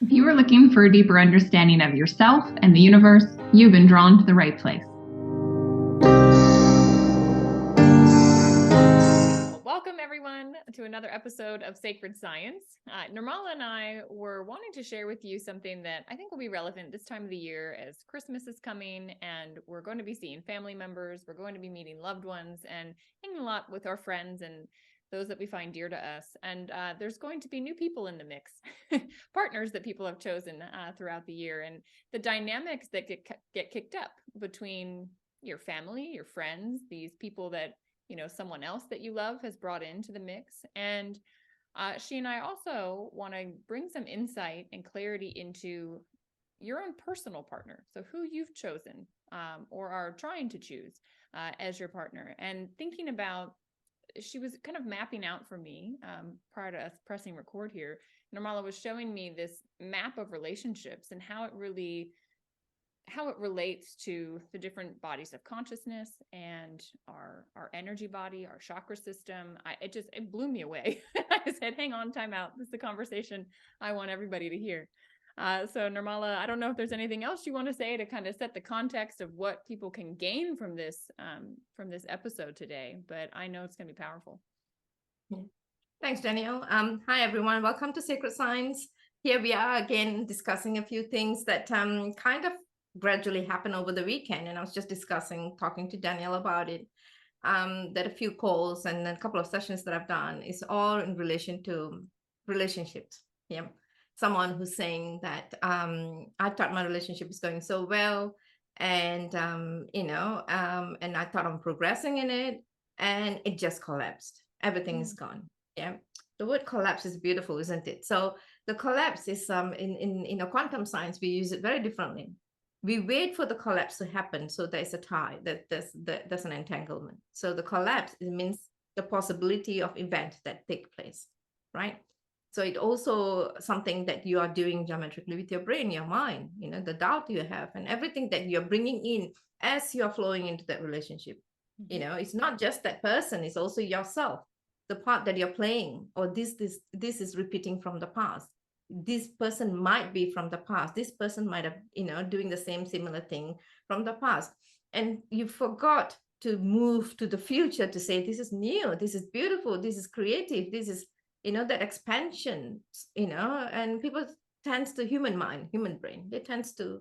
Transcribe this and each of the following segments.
If you are looking for a deeper understanding of yourself and the universe, you've been drawn to the right place. Welcome, everyone, to another episode of Sacred Science. Nirmala and I were wanting to share with you something that I think will be relevant this time of the year as Christmas is coming and we're going to be seeing family members, we're going to be meeting loved ones and hanging a lot with our friends and those that we find dear to us. And there's going to be new people in the mix, partners that people have chosen throughout the year, and the dynamics that get kicked up between your family, your friends, these people that someone else that you love has brought into the mix. And she and I also want to bring some insight and clarity into your own personal partner. So who you've chosen or are trying to choose as your partner, and thinking about, she was kind of mapping out for me prior to us pressing record here. Nirmala was showing me this map of relationships and how it relates to the different bodies of consciousness and our energy body, our chakra system. It blew me away. I said, hang on, time out. This is a conversation I want everybody to hear. So Nirmala, I don't know if there's anything else you want to say to kind of set the context of what people can gain from this episode today, but I know it's going to be powerful. Yeah. Thanks, Danielle. Hi, everyone. Welcome to Sacred Science. Here we are again discussing a few things that kind of gradually happened over the weekend. And I was just talking to Danielle about it. That a few calls and a couple of sessions that I've done is all in relation to relationships. Yeah. Someone who's saying that I thought my relationship was going so well, and and I thought I'm progressing in it, and it just collapsed. Everything is gone. Yeah. The word collapse is beautiful, isn't it? So the collapse is in a quantum science, we use it very differently. We wait for the collapse to happen, so there's a tie, that there's an entanglement. So the collapse, it means the possibility of event that take place, right? So it also something that you are doing geometrically with your brain, your mind, the doubt you have, and everything that you're bringing in as you're flowing into that relationship. It's not just that person, it's also yourself, the part that you're playing, or this is repeating from the past. This person might be from the past. This person might have, doing the same similar thing from the past. And you forgot to move to the future to say, this is new, this is beautiful, this is creative, this is, that expansion, and people tends to human brain, they tends to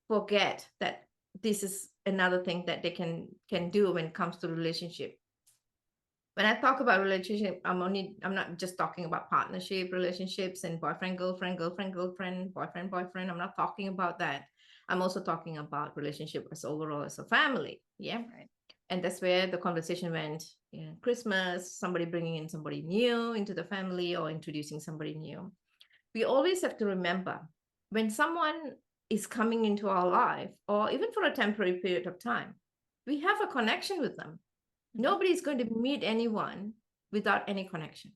forget that this is another thing that they can do when it comes to relationship. When I talk about relationship, I'm not just talking about partnership relationships and boyfriend, girlfriend, boyfriend, boyfriend. I'm not talking about that. I'm also talking about relationship as overall as a family. Yeah. Right. And that's where the conversation went. Christmas, somebody bringing in somebody new into the family or introducing somebody new. We always have to remember, when someone is coming into our life, or even for a temporary period of time, we have a connection with them. Nobody is going to meet anyone without any connection.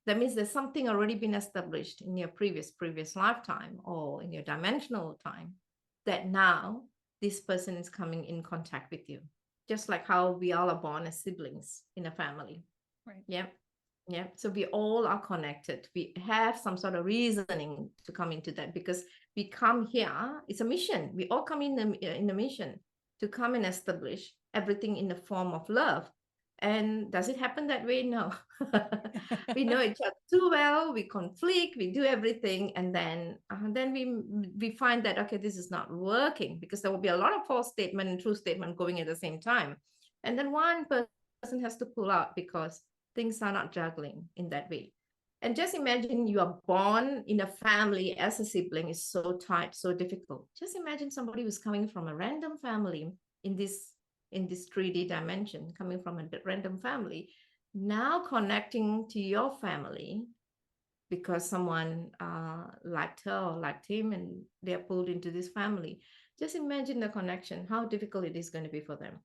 That means there's something already been established in your previous lifetime or in your dimensional time, that now this person is coming in contact with you. Just like how we all are born as siblings in a family. Right. Yeah. Yeah. So we all are connected. We have some sort of reasoning to come into that, because we come here. It's a mission. We all come in a mission to come and establish everything in the form of love. And does it happen that way? No. We know each other too well. We conflict. We do everything, and then we find that, okay, this is not working, because there will be a lot of false statement and true statement going at the same time, and then one person has to pull out because things are not juggling in that way. And just imagine you are born in a family as a sibling is so tight, so difficult. Just imagine somebody who's coming from a random family in this 3D dimension, coming from a random family, now connecting to your family because someone liked her or liked him, and they're pulled into this family. Just imagine the connection, how difficult it is going to be for them.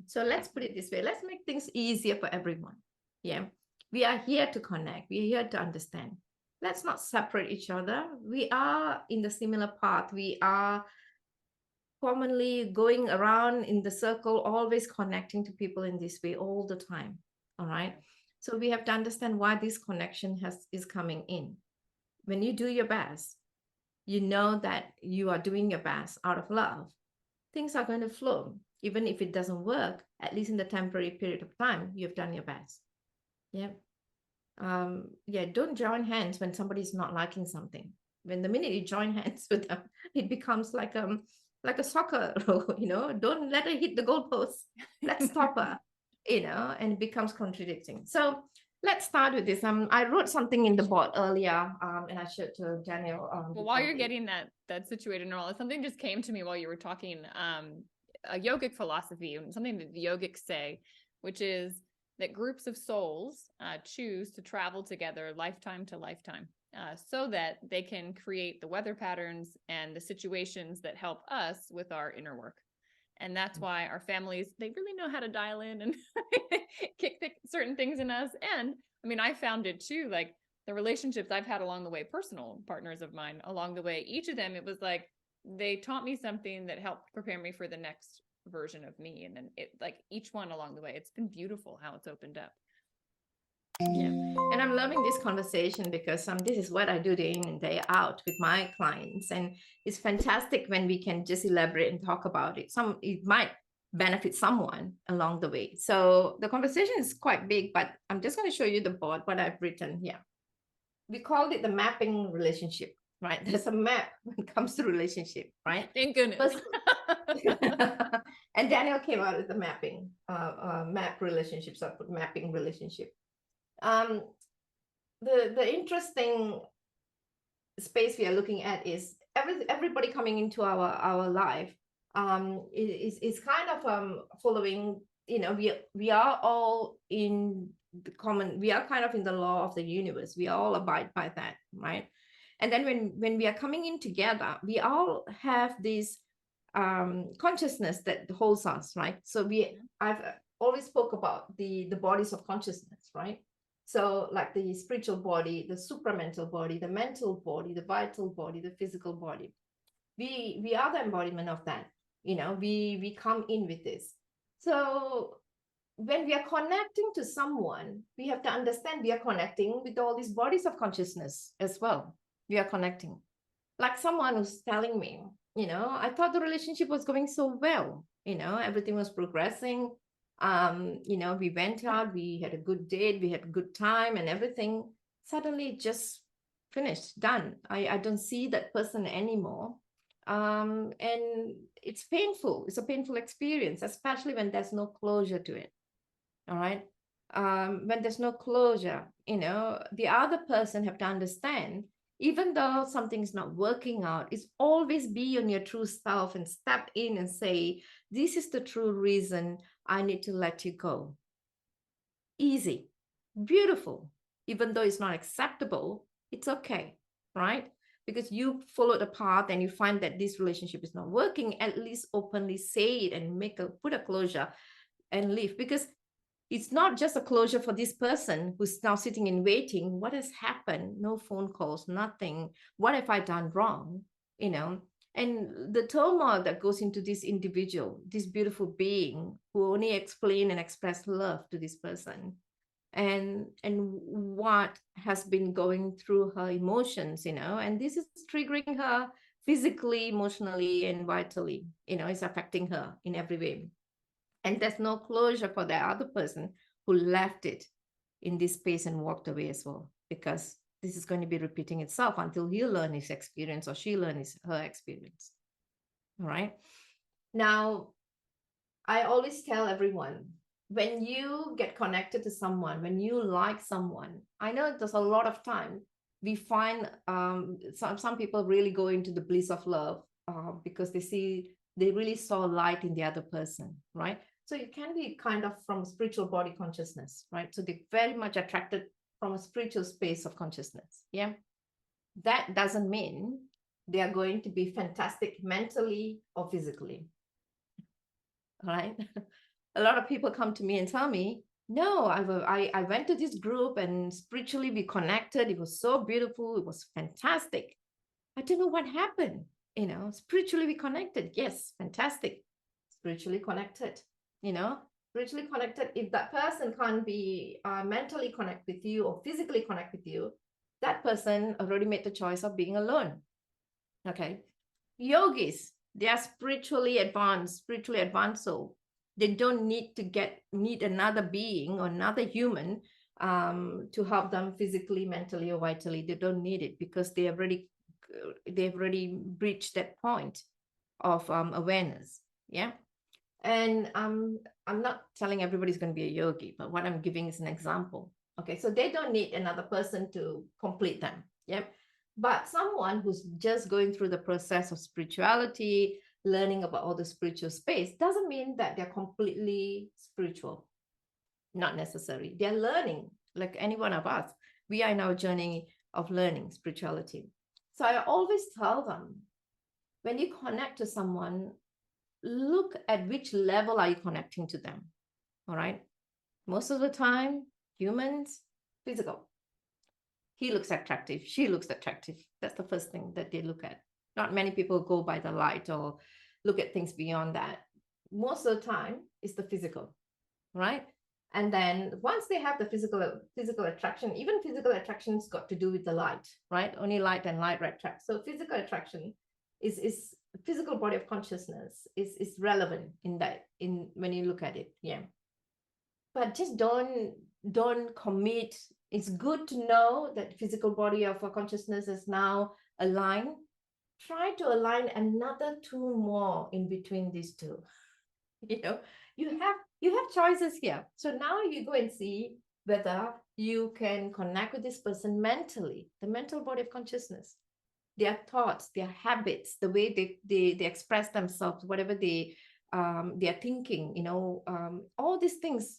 So let's put it this way. Let's make things easier for everyone. Yeah. We are here to connect. We are here to understand. Let's not separate each other. We are in the similar path. We are commonly going around in the circle, always connecting to people in this way all the time. All right. So we have to understand why this connection is coming in. When you do your best, you know that you are doing your best out of love, things are going to flow. Even if it doesn't work, at least in the temporary period of time, you've done your best. Yeah. Yeah, don't join hands when somebody's not liking something. When the minute you join hands with them, it becomes like a soccer, don't let her hit the goalpost. Let's stop her, and it becomes contradicting. So let's start with this. I wrote something in the board earlier, and I showed to Daniel. Well, while you're getting that situated, Nirmala, something just came to me while you were talking. A yogic philosophy, something that the yogics say, which is that groups of souls choose to travel together lifetime to lifetime, so that they can create the weather patterns and the situations that help us with our inner work. And that's why our families, they really know how to dial in and kick certain things in us. And I mean, I found it too, like the relationships I've had along the way, personal partners of mine along the way, each of them, it was like, they taught me something that helped prepare me for the next version of me. And then it, like each one along the way, it's been beautiful how it's opened up. Yeah. And I'm loving this conversation because this is what I do day in and day out with my clients. And it's fantastic when we can just elaborate and talk about it. It might benefit someone along the way. So the conversation is quite big, but I'm just going to show you the board, what I've written here. We called it the mapping relationship, right? There's a map when it comes to relationship, right? Thank goodness. And Daniel came out with the mapping, map relationships. So I put mapping relationship. The interesting space we are looking at is everybody coming into our life is kind of following, we are all in the common, we are kind of in the law of the universe. We all abide by that, right? And then when we are coming in together, we all have this consciousness that holds us, right? So I've always spoke about the bodies of consciousness, right? So like the spiritual body, the supramental body, the mental body, the vital body, the physical body. We are the embodiment of that. We come in with this. So when we are connecting to someone, we have to understand we are connecting with all these bodies of consciousness as well. We are connecting. Like someone who's telling me, I thought the relationship was going so well, everything was progressing. We went out, we had a good date, we had a good time and everything. Suddenly it just finished, done. I don't see that person anymore. And it's painful. It's a painful experience, especially when there's no closure to it. All right. When there's no closure, the other person have to understand, even though something's not working out, it's always be on your true self and step in and say, this is the true reason I need to let you go. Easy, beautiful. Even though it's not acceptable, it's okay, right? Because you followed a path and you find that this relationship is not working, at least openly say it and put a closure and leave. Because it's not just a closure for this person who's now sitting in waiting. What has happened? No phone calls, nothing. What have I done wrong? And the turmoil that goes into this individual, this beautiful being who only explain and express love to this person, and what has been going through her emotions, and this is triggering her physically, emotionally, and vitally, it's affecting her in every way. And there's no closure for the other person who left it in this space and walked away as well, because this is going to be repeating itself until he learns his experience or she learns her experience. All right. Now, I always tell everyone, when you get connected to someone, when you like someone, I know there's a lot of time we find some people really go into the bliss of love because they really saw light in the other person, right? So it can be kind of from spiritual body consciousness, right? So they're very much attracted from a spiritual space of consciousness. Yeah. That doesn't mean they are going to be fantastic mentally or physically. All right. A lot of people come to me and tell me, no, I went to this group and spiritually we connected. It was so beautiful. It was fantastic. I don't know what happened. Spiritually we connected. Yes, fantastic. Spiritually connected. Spiritually connected. If that person can't be mentally connect with you or physically connect with you, that person already made the choice of being alone. Okay. Yogis, they are spiritually advanced soul. They don't need to need another being or another human to help them physically, mentally, or vitally. They don't need it because they've already reached that point of awareness. Yeah. And I'm not telling everybody's going to be a yogi, but what I'm giving is an example. Okay, so they don't need another person to complete them. Yeah. But someone who's just going through the process of spirituality, learning about all the spiritual space, doesn't mean that they're completely spiritual. Not necessary. They're learning, like any one of us. We are in our journey of learning spirituality. So I always tell them, when you connect to someone, look at which level are you connecting to them. All right. Most of the time, humans, physical. He looks attractive. She looks attractive. That's the first thing that they look at. Not many people go by the light or look at things beyond that. Most of the time, it's the physical, right? And then once they have the physical attraction, even physical attraction's got to do with the light, right? Only light and light attract. So physical attraction is physical body of consciousness is relevant in when you look at it. Yeah. But just don't commit. It's good to know that physical body of consciousness is now aligned. Try to align another two more in between these two. You have choices here. So now you go and see whether you can connect with this person mentally, the mental body of consciousness, their thoughts, their habits, the way they express themselves, whatever they are thinking, all these things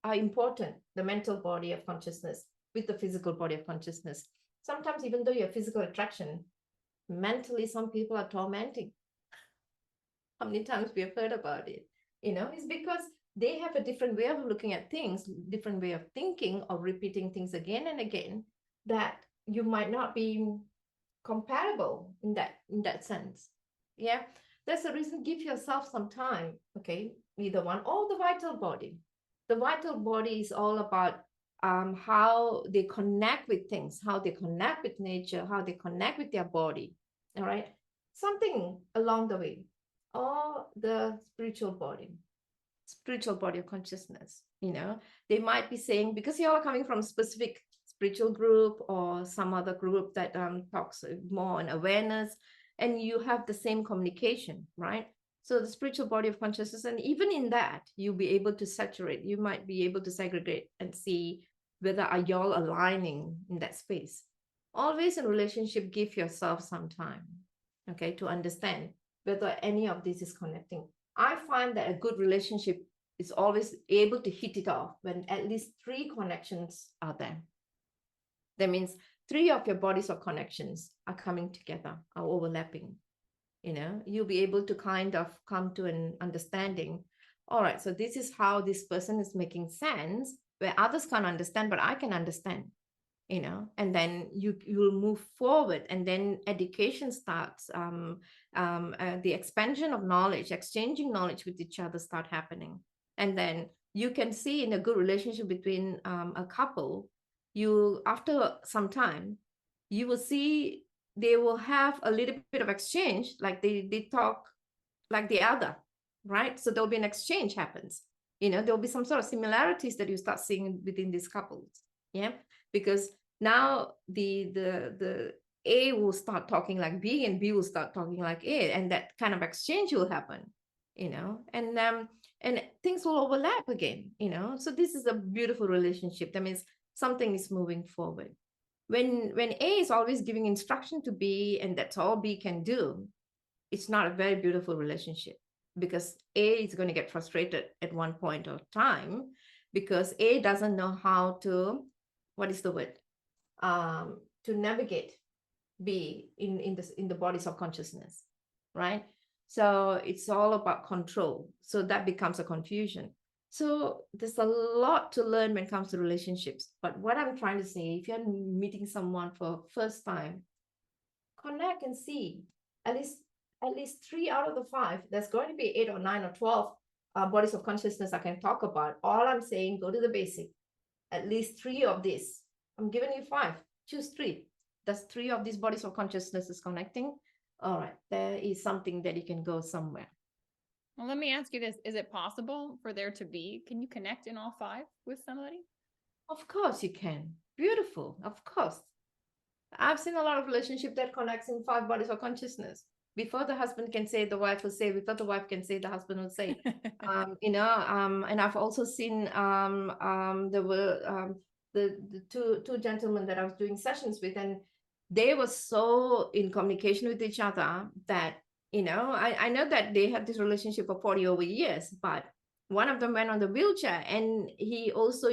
are important, the mental body of consciousness with the physical body of consciousness. Sometimes, even though you have physical attraction, mentally, some people are tormenting. How many times we have heard about it? It's because they have a different way of looking at things, different way of thinking, or repeating things again and again, that you might not be compatible in that sense. Yeah. That's the reason, give yourself some time. Okay. Either one, or the vital body. The vital body is all about how they connect with things, how they connect with nature, how they connect with their body. All right. Something along the way. Or the spiritual body of consciousness. They might be saying, because you all are coming from a specific spiritual group or some other group that talks more on awareness, and you have the same communication, right? So the spiritual body of consciousness, and even in that, you'll be able to saturate, you might be able to segregate and see whether are y'all aligning in that space. Always in relationship, give yourself some time, okay, to understand whether any of this is connecting. I find that a good relationship is always able to hit it off when at least 3 connections are there. That means 3 of your bodies of connections are coming together, are overlapping. You'll be able to kind of come to an understanding. All right, so this is how this person is making sense, where others can't understand, but I can understand. And then you will move forward, and then education starts, the expansion of knowledge, exchanging knowledge with each other start happening. And then you can see in a good relationship between a couple, after some time, you will see they will have a little bit of exchange, like they talk like the other, right? So there'll be an exchange happens. There'll be some sort of similarities that you start seeing within these couples. Yeah. Because now the A will start talking like B, and B will start talking like A, and that kind of exchange will happen, and things will overlap again, So this is a beautiful relationship. That means something is moving forward. When A is always giving instruction to B, and that's all B can do, it's not a very beautiful relationship, because A is going to get frustrated at one point of time, because A doesn't know how to, what is the word, to navigate B in the bodies of consciousness, right? So it's all about control. So that becomes a confusion. So there's a lot to learn when it comes to relationships. But what I'm trying to say, if you're meeting someone for first time, connect and see at least 3 out of the 5. There's going to be 8 or 9 or 12 bodies of consciousness I can talk about. All I'm saying, go to the basic. At least 3 of this. I'm giving you 5. Choose 3. That's 3 of these bodies of consciousness is connecting. all right, there is something that you can go somewhere. Well, let me ask you this. Is it possible for there to be, can you connect in all five with somebody? Of course you can. Beautiful. Of course. I've seen a lot of relationship that connects in five bodies of consciousness. Before the husband can say, the wife will say. Before the wife can say, the husband will say. And I've also seen there were the two gentlemen that I was doing sessions with, and they were so in communication with each other that, I know that they had this relationship for 40 over years, but one of them went on the wheelchair, and he also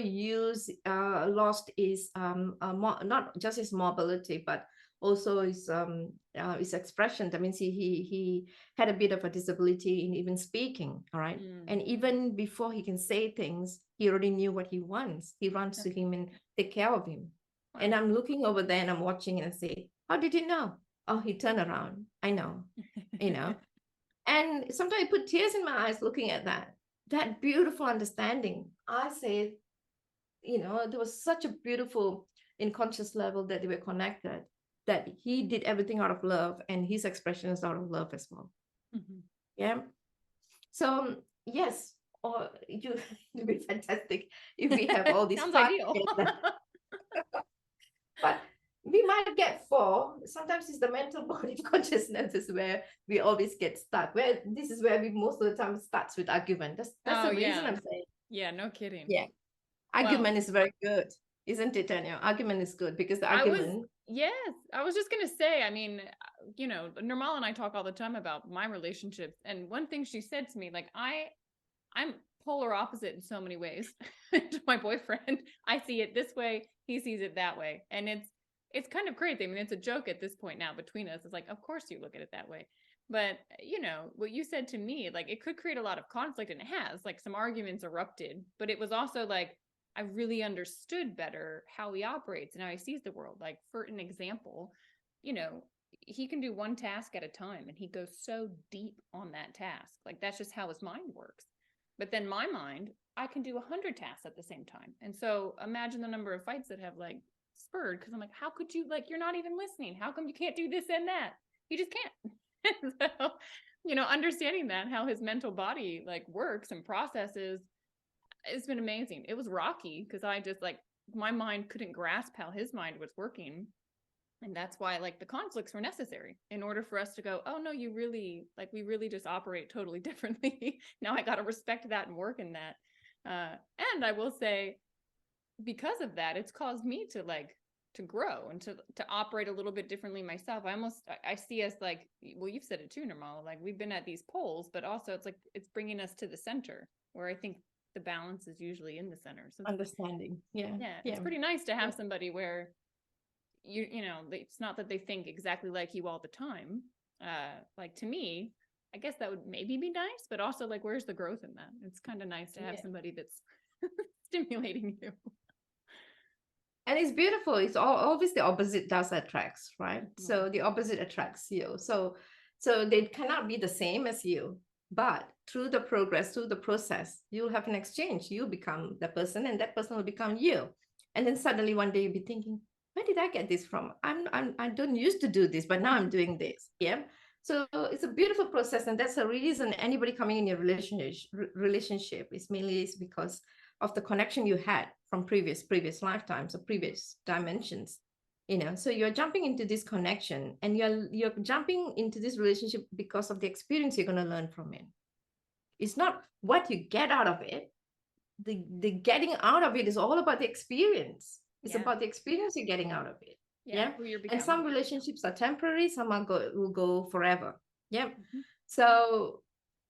lost his not just his mobility, but also his expression. That means he had a bit of a disability in even speaking. All right. And even before he can say things, he already knew what he wants. He runs to him and take care of him. Wow. And I'm looking over there and I'm watching and I say, how did you know? Oh, he turned around. I know. And sometimes I put tears in my eyes looking at that beautiful understanding. I say, there was such a beautiful in conscious level that they were connected, that he did everything out of love, and his expression is out of love as well. Yeah. So yes, or it'd be fantastic if we have all these. Sounds ideal. But we might get four. Sometimes it's the mental body consciousness is where we always get stuck. This is where we most of the time starts with argument. That's the reason I'm saying. Yeah, no kidding. Yeah. Argument is very good, isn't it, Tanya? Argument is good because the argument. Yes, I was just going to say, I mean, Nirmala and I talk all the time about my relationships. And one thing she said to me, like, I'm polar opposite in so many ways to my boyfriend. I see it this way. He sees it that way. And it's kind of crazy. I mean, it's a joke at this point now between us. It's like, of course you look at it that way. But, what you said to me, like, it could create a lot of conflict, and it has, like, some arguments erupted, but it was also like, I really understood better how he operates and how he sees the world. Like, for an example, he can do one task at a time and he goes so deep on that task. Like, that's just how his mind works. But then my mind, I can do 100 tasks at the same time. And so imagine the number of fights that have like spurred, because I'm like, how could you, like, you're not even listening. How come you can't do this and that? You just can't. So, understanding that, how his mental body like works and processes, it's been amazing. It was rocky because I just my mind couldn't grasp how his mind was working. And that's why the conflicts were necessary in order for us to go, oh no, you really, we really just operate totally differently. Now I got to respect that and work in that. And I will say, because of that, it's caused me to grow and to operate a little bit differently myself. I see us well, you've said it too, Nirmala, we've been at these poles, but also it's bringing us to the center, where I think the balance is usually in the center. So understanding. Yeah. It's pretty nice to have somebody where it's not that they think exactly like you all the time. To me, I guess that would maybe be nice, but also where's the growth in that? It's kind of nice to have somebody that's stimulating you. And it's beautiful. It's always the opposite does attracts, right? Mm-hmm. So the opposite attracts you. So they cannot be the same as you, but through the progress, through the process, you'll have an exchange. You become the person and that person will become you. And then suddenly one day you'll be thinking, where did I get this from? I don't used to do this, but now I'm doing this. Yeah. So it's a beautiful process. And that's the reason anybody coming in your relationship is mainly because of the connection you had from previous lifetimes or previous dimensions. So you're jumping into this connection, and you're jumping into this relationship because of the experience you're going to learn from it. It's not what you get out of it. The getting out of it is all about the experience. It's about the experience you're getting out of it. Yeah. And some relationships are temporary, some will go forever. Yeah. Mm-hmm. So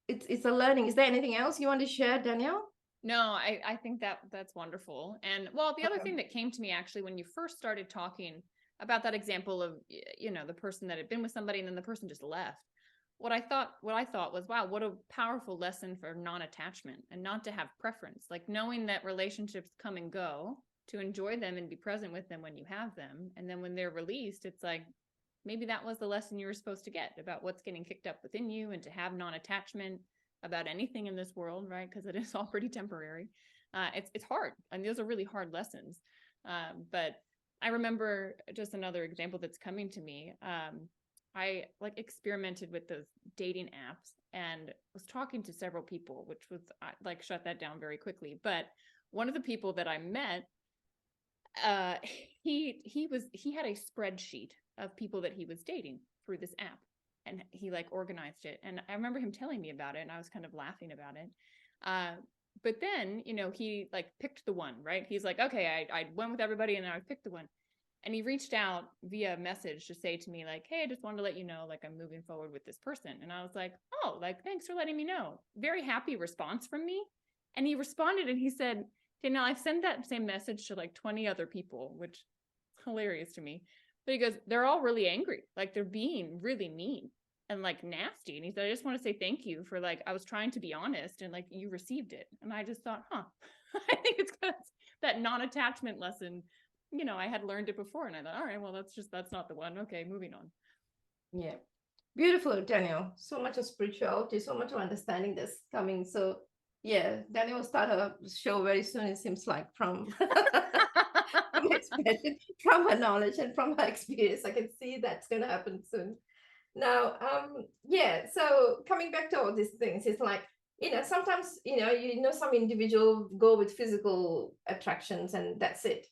it's a learning. Is there anything else you want to share, Danielle? No, I think that's wonderful. And well, the other thing that came to me actually when you first started talking about that example of, the person that had been with somebody and then the person just left. What I thought was, wow, what a powerful lesson for non-attachment and not to have preference, knowing that relationships come and go, to enjoy them and be present with them when you have them. And then when they're released, it's maybe that was the lesson you were supposed to get about what's getting kicked up within you, and to have non-attachment about anything in this world, right? Because it is all pretty temporary. It's hard. And those are really hard lessons. But I remember just another example that's coming to me. I like experimented with those dating apps and was talking to several people, which was like shut that down very quickly. But one of the people that I met, he had a spreadsheet of people that he was dating through this app, and he like organized it. And I remember him telling me about it, and I was kind of laughing about it. But then, you know, he like picked the one, right? He's like, okay, I went with everybody and then I picked the one. And he reached out via message to say to me like, hey, I just wanted to let you know, like, I'm moving forward with this person. And I was like, oh, like, thanks for letting me know. Very happy response from me. And he responded and he said, Danielle, I've sent that same message to like 20 other people, which is hilarious to me. But he goes, they're all really angry. Like, they're being really mean and like nasty. And he said, I just want to say thank you for like, I was trying to be honest and like you received it. And I just thought, I think it's because that non-attachment lesson, you know, I had learned it before and I thought, all right, well, that's not the one. Okay, moving on. Yeah. Beautiful, Daniel. So much of spirituality, so much of understanding this coming. So yeah, Daniel will start a show very soon, it seems like, from from her knowledge and from her experience. I can see that's going to happen soon. Now, yeah, so coming back to all these things, it's like, sometimes, some individual go with physical attractions and that's it.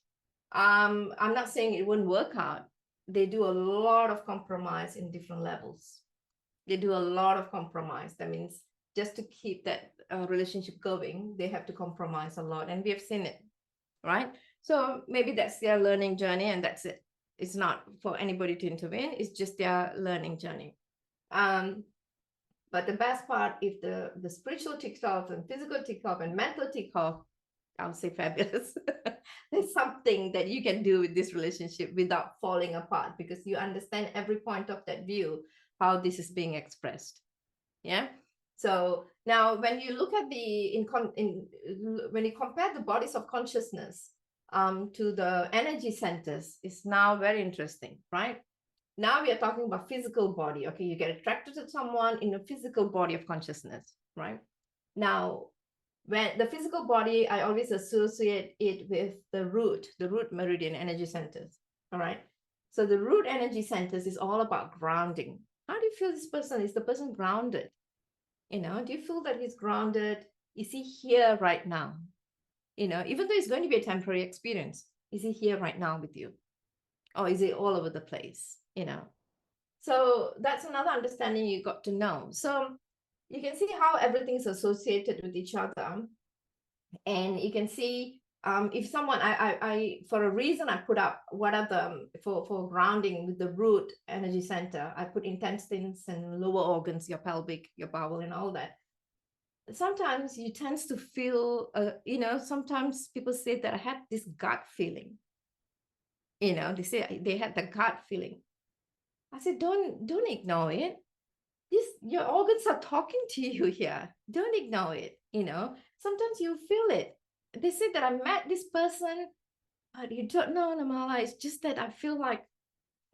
I'm not saying it wouldn't work out. They do a lot of compromise in different levels. They do a lot of compromise. That means just to keep that relationship going, they have to compromise a lot. And we have seen it, right? So maybe that's their learning journey and that's it. It's not for anybody to intervene. It's just their learning journey. But the best part, if the spiritual ticks off and physical tick off and mental tick off, I would say fabulous. There's something that you can do with this relationship without falling apart because you understand every point of that view, how this is being expressed. Yeah. So now when you look at when you compare the bodies of consciousness to the energy centers, it's now very interesting, right? Now we are talking about physical body. Okay, you get attracted to someone in a physical body of consciousness, right? Now, when the physical body, I always associate it with the root meridian energy centers. All right. So the root energy centers is all about grounding. How do you feel this person? Is the person grounded? Do you feel that he's grounded? Is he here right now? Even though it's going to be a temporary experience, is he here right now with you? Or is it all over the place? So that's another understanding you got to know. So you can see how everything is associated with each other. And you can see if someone, I for a reason, I put up what are the, for grounding with the root energy center, I put intestines and lower organs, your pelvic, your bowel and all that. Sometimes you tend to feel, sometimes people say that I had this gut feeling. They say they had the gut feeling. I said, don't ignore it. Your organs are talking to you here. Don't ignore it. Sometimes you feel it. They say that I met this person, but you don't know, Nirmala. It's just that I feel like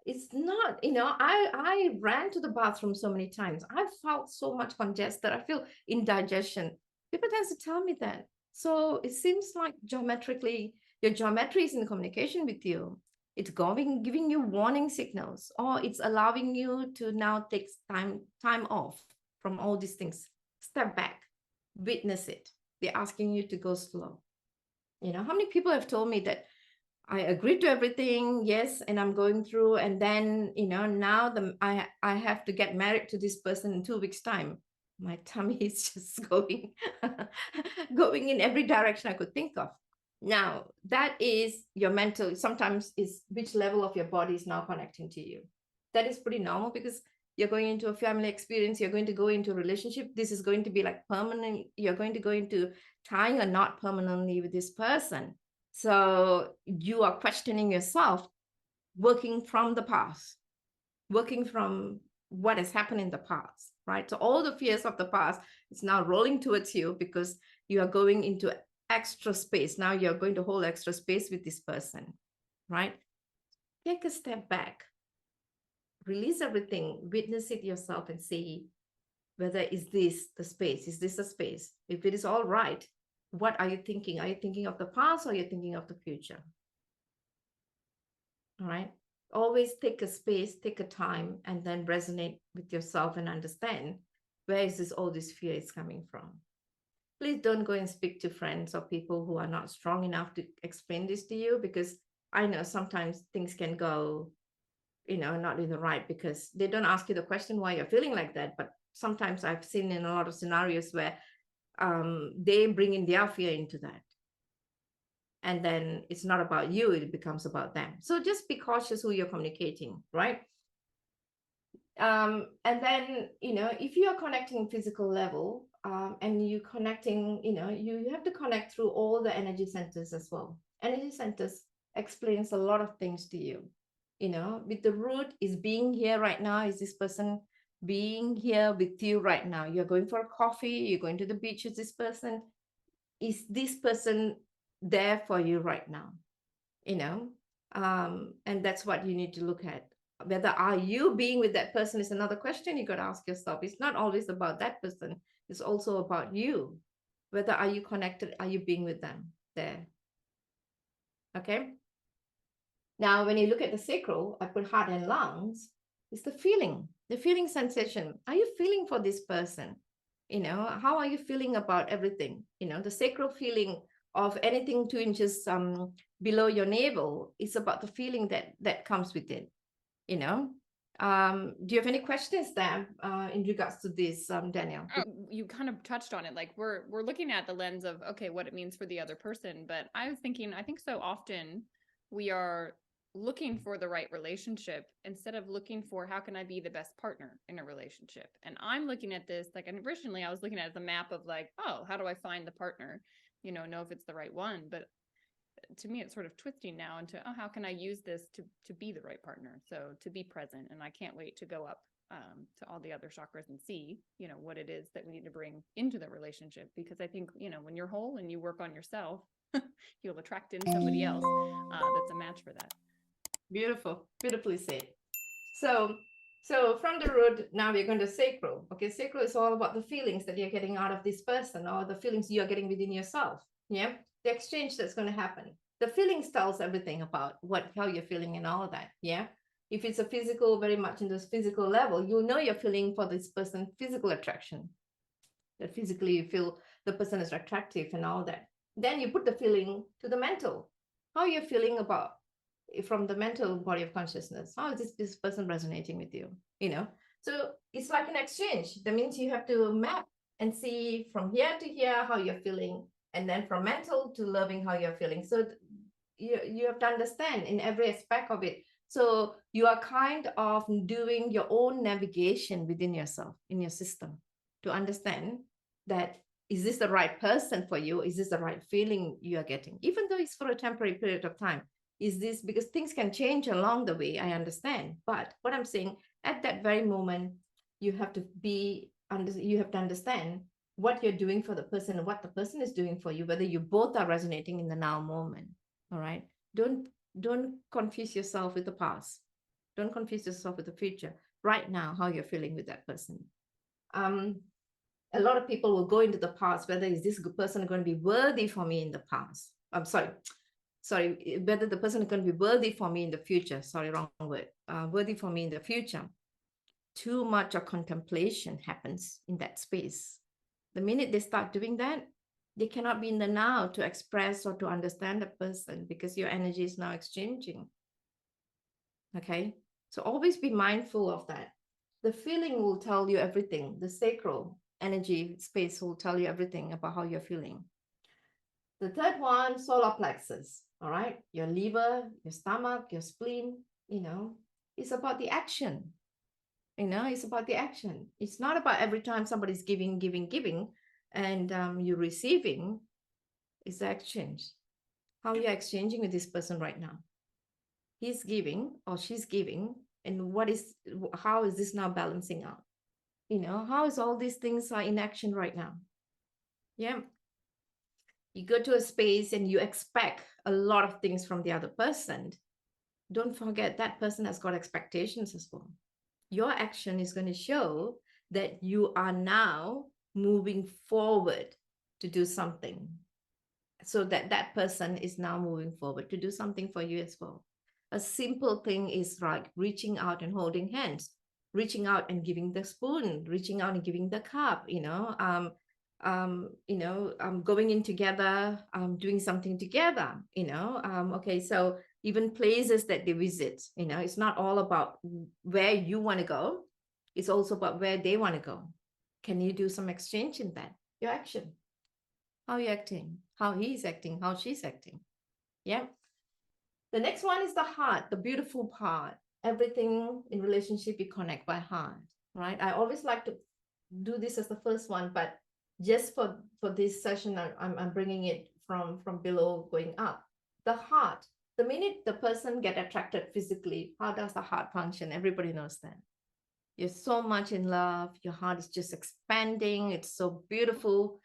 it's not, I ran to the bathroom so many times. I felt so much congested. I feel indigestion. People tend to tell me that. So it seems like geometrically, your geometry is in communication with you. It's giving you warning signals, or it's allowing you to now take time off from all these things. Step back, witness it. They're asking you to go slow. How many people have told me that I agreed to everything, yes, and I'm going through, and then now I have to get married to this person in 2 weeks' time. My tummy is just going in every direction I could think of. Now, that is your mental, sometimes is which level of your body is now connecting to you. That is pretty normal because you're going into a family experience, you're going to go into a relationship. This is going to be like permanent. You're going to go into tying a knot permanently with this person. So you are questioning yourself, working from the past, working from what has happened in the past, right? So all the fears of the past is now rolling towards you because you are going into extra space. Now you're going to hold extra space with this person, right? Take a step back, release everything, witness it yourself and see whether is this the space? Is this a space? If it is all right, what are you thinking? Are you thinking of the past or are you thinking of the future? All right. Always take a space, take a time, and then resonate with yourself and understand where is this all this fear is coming from. Please don't go and speak to friends or people who are not strong enough to explain this to you, because I know sometimes things can go, not in the right, because they don't ask you the question why you're feeling like that. But sometimes I've seen in a lot of scenarios where they bring in their fear into that. And then it's not about you, it becomes about them. So just be cautious who you're communicating, right? And then, if you are connecting physical level, and you connecting, you have to connect through all the energy centers as well. Energy centers explains a lot of things to you. With the root is being here right now. Is this person being here with you right now? You're going for a coffee, you're going to the beach with this person. Is this person there for you right now? And that's what you need to look at. Whether are you being with that person is another question you got to ask yourself. It's not always about that person. It's also about you. Whether are you connected? Are you being with them there? Okay. Now, when you look at the sacral, I put heart and lungs. It's the feeling sensation. Are you feeling for this person? How are you feeling about everything? The sacral feeling of anything 2 inches below your navel is about the feeling that comes with it. Do you have any questions there in regards to this, Danielle? You kind of touched on it. Like we're looking at the lens of, okay, what it means for the other person. But I was thinking, I think so often we are looking for the right relationship instead of looking for how can I be the best partner in a relationship. And I'm looking at this like, and originally I was looking at the map of like, oh, how do I find the partner? Know if it's the right one. But to me, it's sort of twisting now into, oh, how can I use this to be the right partner? So to be present. And I can't wait to go up to all the other chakras and see, what it is that we need to bring into the relationship. Because I think, when you're whole and you work on yourself, you'll attract in somebody else that's a match for that. Beautifully said. So from the root, now we're going to sacral. Okay, sacral is all about the feelings that you're getting out of this person, or the feelings you're getting within yourself. Yeah, the exchange that's going to happen. The feelings tells everything about how you're feeling and all of that. Yeah, if it's a physical, very much in this physical level, you're feeling for this person physical attraction. That physically you feel the person is attractive and all that. Then you put the feeling to the mental. How you're feeling about from the mental body of consciousness. How is this person resonating with you? So it's like an exchange. That means you have to map and see from here to here how you're feeling, and then from mental to loving how you're feeling. So you have to understand in every aspect of it. So you are kind of doing your own navigation within yourself, in your system, to understand that is this the right person for you? Is this the right feeling you are getting? Even though it's for a temporary period of time. Is this because things can change along the way? I understand. But what I'm saying, at that very moment, you have to understand what you're doing for the person and what the person is doing for you, whether you both are resonating in the now moment. All right. Don't confuse yourself with the past. Don't confuse yourself with the future. Right now, how you're feeling with that person. A lot of people will go into the past, whether is this person going to be worthy for me in the past? I'm sorry, whether the person is going to be worthy for me in the future. Sorry, wrong word. Worthy for me in the future. Too much of contemplation happens in that space. The minute they start doing that, they cannot be in the now to express or to understand the person, because your energy is now exchanging. Okay, so always be mindful of that. The feeling will tell you everything. The sacral energy space will tell you everything about how you're feeling. The third one, solar plexus. All right, your liver, your stomach, your spleen, it's about the action. It's about the action. It's not about every time somebody's giving, and you're receiving. It's the exchange. How you're exchanging with this person right now. He's giving or she's giving, and how is this now balancing out? How is all these things are in action right now? Yeah. You go to a space and you expect a lot of things from the other person. Don't forget that person has got expectations as well. Your action is going to show that you are now moving forward to do something, so that person is now moving forward to do something for you as well. A simple thing is like reaching out and holding hands, reaching out and giving the spoon, reaching out and giving the cup, going in together, doing something together, okay, so even places that they visit, it's not all about where you want to go, it's also about where they want to go. Can you do some exchange in that? Your action. How you acting? How he's acting? How she's acting? Yeah. The next one is the heart, the beautiful part. Everything in relationship you connect by heart, right? I always like to do this as the first one, but just for this session, I'm bringing it from below going up. The heart. The minute the person get attracted physically, how does the heart function? Everybody knows that. You're so much in love. Your heart is just expanding. It's so beautiful.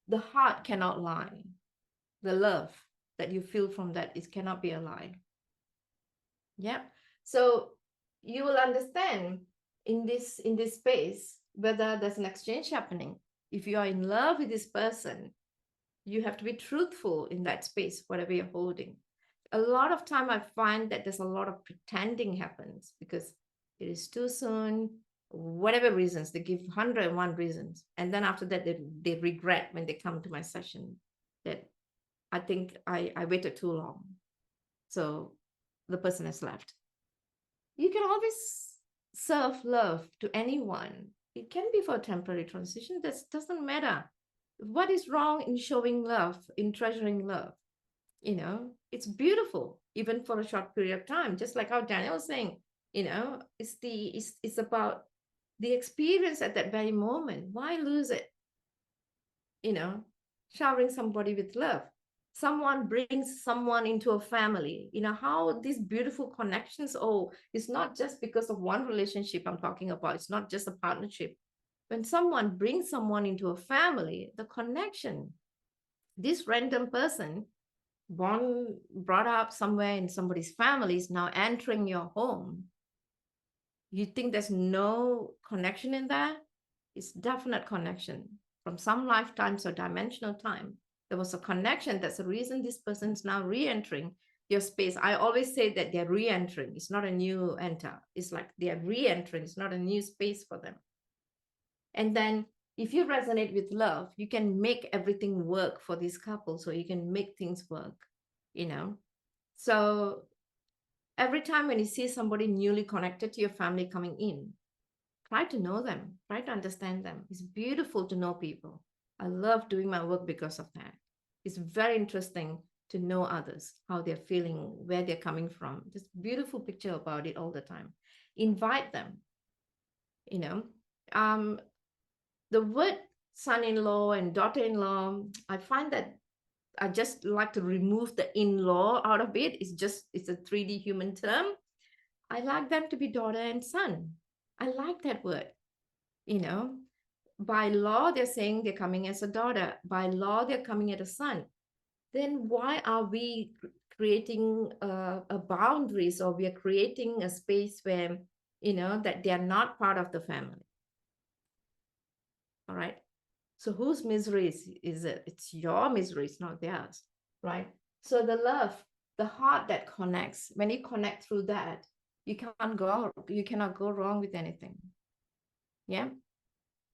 The heart cannot lie. The love that you feel from that, it cannot be a lie. Yeah. So you will understand in this space whether there's an exchange happening. If you are in love with this person, you have to be truthful in that space, whatever you're holding. A lot of time I find that there's a lot of pretending happens because it is too soon, whatever reasons, they give 101 reasons. And then after that, they regret when they come to my session that I think I waited too long. So the person has left. You can always serve love to anyone. It can be for a temporary transition. That doesn't matter. What is wrong in showing love, in treasuring love? It's beautiful, even for a short period of time. Just like how Daniel was saying, it's about the experience at that very moment. Why lose it? Showering somebody with love. Someone brings someone into a family, how these beautiful connections, it's not just because of one relationship I'm talking about. It's not just a partnership. When someone brings someone into a family, the connection, this random person brought up somewhere in somebody's family is now entering your home. You think there's no connection in there? It's definite connection from some lifetimes or dimensional time. There was a connection. That's the reason this person's now re-entering your space. I always say that they're re-entering. It's not a new enter. It's like they're re-entering. It's not a new space for them. And then if you resonate with love, you can make everything work for this couple. So you can make things work, So every time when you see somebody newly connected to your family coming in, try to know them, try to understand them. It's beautiful to know people. I love doing my work because of that. It's very interesting to know others, how they're feeling, where they're coming from. Just beautiful picture about it all the time. Invite them, the word son-in-law and daughter-in-law, I find that I just like to remove the in-law out of it. It's a 3D human term. I like them to be daughter and son. I like that word. By law, they're saying they're coming as a daughter. By law, they're coming as a son. Then why are we creating a boundaries, or we are creating a space where, that they are not part of the family? All right. So whose misery is it? It's your misery, it's not theirs, right? So the love, the heart that connects, when you connect through that, you cannot go wrong with anything. Yeah.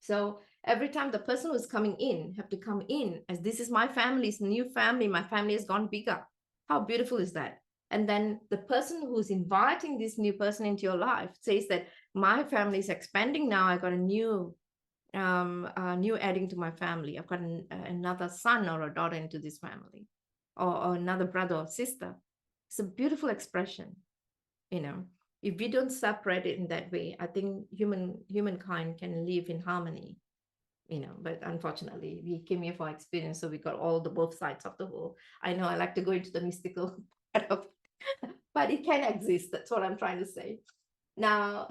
So every time the person who's coming in have to come in as this is my family's new family, my family has gone bigger. How beautiful is that? And then the person who's inviting this new person into your life says that my family is expanding now. I got a new adding to my family. I've got another son or a daughter into this family, or another brother or sister. It's a beautiful expression. If we don't separate it in that way, I think humankind can live in harmony. But unfortunately, we came here for experience, so we got all the both sides of the whole. I know I like to go into the mystical part of it, but it can exist. That's what I'm trying to say. Now,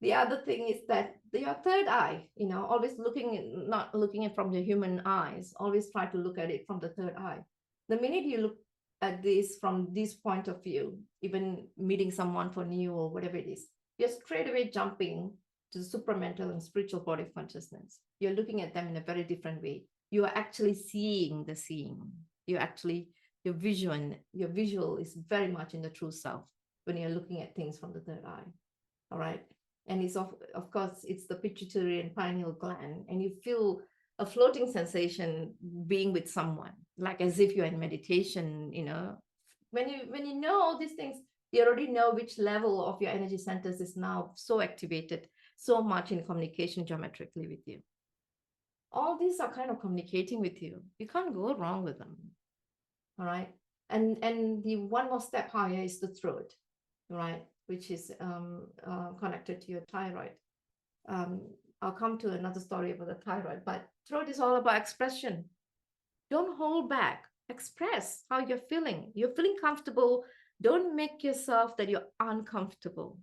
the other thing is that your third eye, always not looking at from the human eyes, always try to look at it from the third eye. The minute you look at this from this point of view, even meeting someone for new or whatever it is, you're straight away jumping to the supramental and spiritual body of consciousness. You're looking at them in a very different way. You are actually seeing the seeing. You're actually your visual is very much in the true self when you're looking at things from the third eye. All right. And it's of course, it's the pituitary and pineal gland, and you feel a floating sensation being with someone, like as if you're in meditation, when you know all these things, you already know which level of your energy centers is now so activated, so much in communication geometrically with you. All these are kind of communicating with you. You can't go wrong with them. All right. And the one more step higher is the throat, right, which is connected to your thyroid. I'll come to another story about the thyroid, but throat is all about expression. Don't hold back. Express how you're feeling. You're feeling comfortable. Don't make yourself that you're uncomfortable.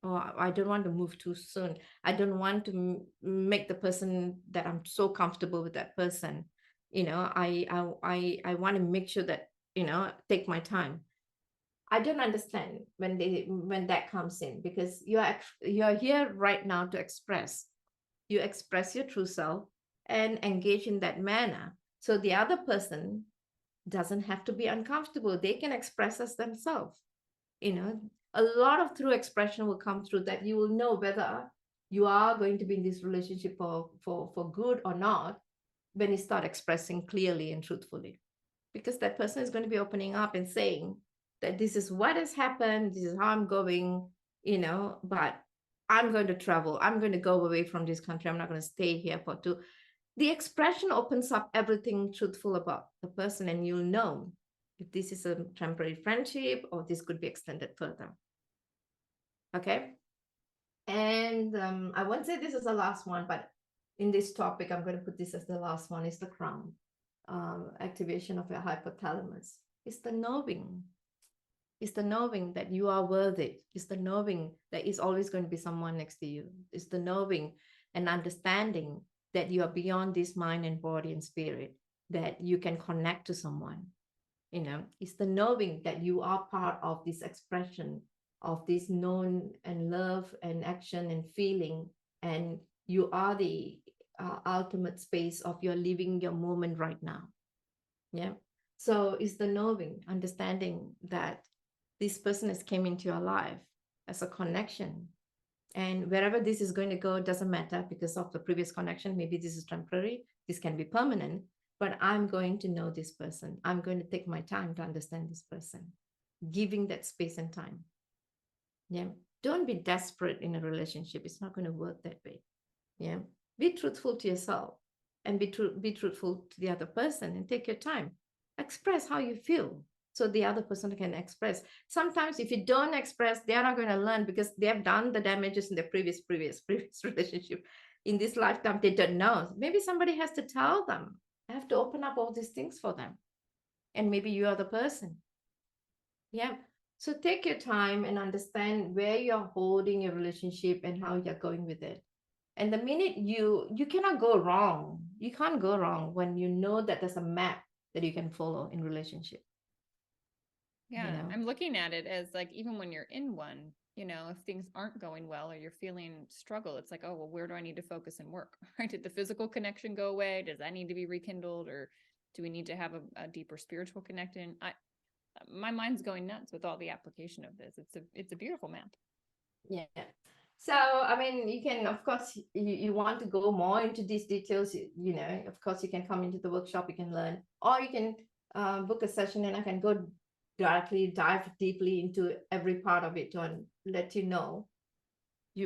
Oh, I don't want to move too soon. I don't want to make the person that I'm so comfortable with that person. I want to make sure that, take my time. I don't understand when that comes in, because you're here right now to express. You express your true self and engage in that manner. So the other person doesn't have to be uncomfortable. They can express as themselves. A lot of true expression will come through that. You will know whether you are going to be in this relationship for good or not when you start expressing clearly and truthfully, because that person is going to be opening up and saying that this is what has happened, this is how I'm going, but I'm going to travel, I'm going to go away from this country, I'm not going to stay here for two. The expression opens up everything truthful about the person, and you'll know if this is a temporary friendship or this could be extended further. Okay. And I won't say this is the last one, but in this topic, I'm going to put this as the last one, is the crown. Activation of your hypothalamus. It's the knowing. It's the knowing that you are worthy. It's the knowing that is always going to be someone next to you. It's the knowing and understanding that you are beyond this mind and body and spirit, that you can connect to someone. It's the knowing that you are part of this expression of this known and love and action and feeling, and you are the ultimate space of your living your moment right now. Yeah. So it's the knowing, understanding that this person has came into your life as a connection, and wherever this is going to go, doesn't matter because of the previous connection. Maybe this is temporary, this can be permanent, but I'm going to know this person. I'm going to take my time to understand this person, giving that space and time. Yeah. Don't be desperate in a relationship. It's not going to work that way. Yeah. Be truthful to yourself and be truthful to the other person, and take your time. Express how you feel so the other person can express. Sometimes if you don't express, they're not going to learn because they have done the damages in the previous relationship. In this lifetime, they don't know. Maybe somebody has to tell them. I have to open up all these things for them. And maybe you are the person. Yeah. So take your time and understand where you're holding your relationship and how you're going with it. And the minute you cannot go wrong. You can't go wrong when you know that there's a map that you can follow in relationship. Yeah, I'm looking at it as like, even when you're in one, if things aren't going well or you're feeling struggle, it's like, oh, well, where do I need to focus and work? Right? Did the physical connection go away? Does that need to be rekindled? Or do we need to have a deeper spiritual connection? My mind's going nuts with all the application of this. It's a beautiful map. Yeah. So, I mean, you can, of course, you want to go more into these details, of course, you can come into the workshop, you can learn, or you can book a session and I can go directly dive deeply into every part of it to let you know.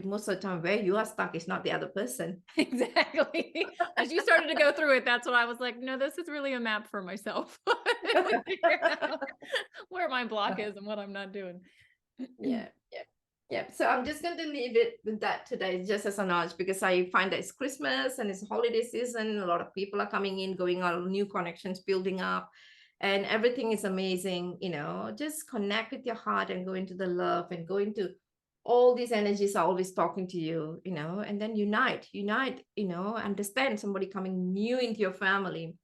Most of the time where you are stuck is not the other person. Exactly. As you started to go through it, that's what I was like, no, this is really a map for myself. Where my block is and what I'm not doing. Yeah. So I'm just going to leave it with that today, just as a knowledge, because I find that it's Christmas and it's holiday season. A lot of people are coming in, going on, new connections building up, and everything is amazing. Just connect with your heart and go into the love and go into all these energies are always talking to you, and then unite, understand somebody coming new into your family.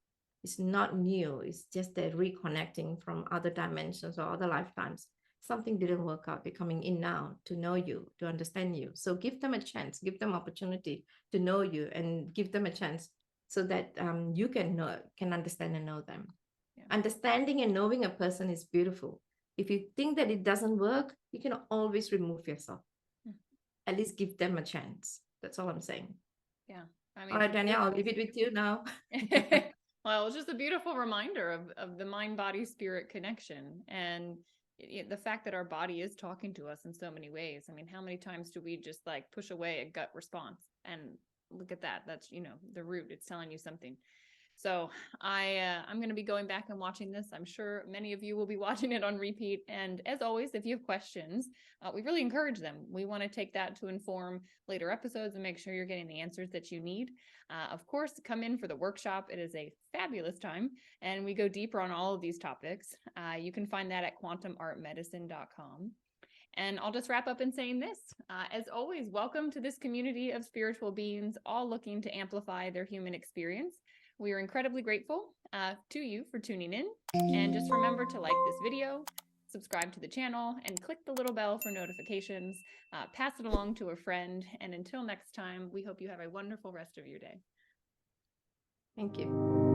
It's not new. It's just they're reconnecting from other dimensions or other lifetimes. Something didn't work out. They're coming in now to know you, to understand you. So give them a chance, give them opportunity to know you, and give them a chance so that you can understand and know them. Yeah. Understanding and knowing a person is beautiful. If you think that it doesn't work, you can always remove yourself. At least give them a chance. That's all I'm saying. Yeah. I mean, all right, Danielle, I'll leave it with you now. Well, it's just a beautiful reminder of the mind, body, spirit connection. And the fact that our body is talking to us in so many ways. I mean, how many times do we just like push away a gut response? And look at that. That's, the root. It's telling you something. So I'm going to be going back and watching this. I'm sure many of you will be watching it on repeat. And as always, if you have questions, we really encourage them. We want to take that to inform later episodes and make sure you're getting the answers that you need. Of course, come in for the workshop. It is a fabulous time, and we go deeper on all of these topics. You can find that at quantumartmedicine.com. And I'll just wrap up in saying this. As always, welcome to this community of spiritual beings, all looking to amplify their human experience. We are incredibly grateful to you for tuning in. And just remember to like this video, subscribe to the channel, and click the little bell for notifications. Pass it along to a friend. And until next time, we hope you have a wonderful rest of your day. Thank you.